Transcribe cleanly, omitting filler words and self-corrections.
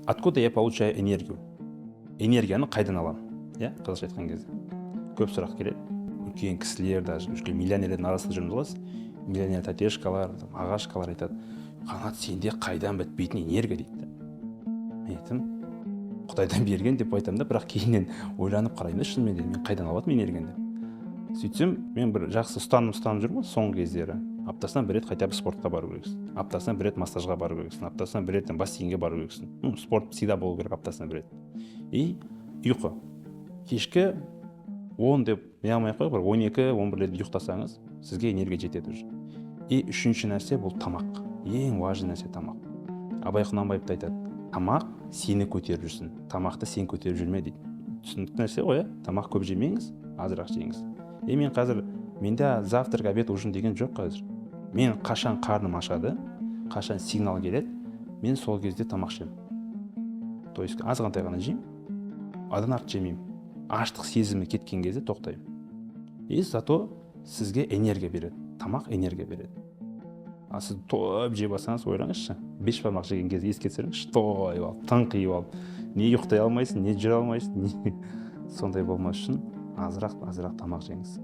Откуда я получаю энергию? Энергияны қайдан аламын? Иә, қазақша айтқан кезде. Көп сұрақ келеді. Үлкен кісілер, даже үлкен миллионерлердің арасында жүрміз ғой. Миллионер татешкалар, ағашкалар айтады. Қанат, сенде қайдан бітпейтін энергия дейді. Мен айтам, Құдайдан берген деп айтамын да, бірақ кейіннен ойланып қараймын да, шынымен де мен қайдан алатынмын энергияны деп. Сөйтсем, мен бір жақсы ұстанып жүрмін соңғы кездері. Аптасынан бір рет хотя бы спортқа бару керексің. Аптасынан бір рет массажға бару керексің. Аптасынан бір рет бассейнге бару керексің. Спорт всегда болу керек аптасынан бір рет. И ұйқы. Кешкі 10 деп не алмай ақ қой, бір 12-11 рет ұйықтасаңыз, сізге энергия жетеді уже. И үшінші нәрсе бұл тамақ. Ең важный нәрсе тамақ. Абай Құнанбаев та айтады, тамақ сені көтеріп жүрсін, тамақты сен көтеріп жүрме дейді. Түсінікті нәрсе ғой, тамақ көп жемеңіз, азырақ жеңіз. Мен қазір менде завтрак, обед, ужин деген жоқ қазір. Мен қашан қарным ашады, қашан сигнал келеді, мен сол кезде тамақ жеймін. То есть азғантай ғана жеймін, одан артық жемеймін. Аштық сезімі кеткен кезде тоқтаймын. И зато сізге энергия береді. Тамақ энергия береді. А сіз тойып жеп алсаңыз, ойлаңызшы, 5 бармақ жеген кезде еске түсіріңізші, тойып алып, тыңқиып алып, не ұйықтай алмайсың, не жүре алмайсың, сондай болмас үшін азырақ тамақ жеңіз.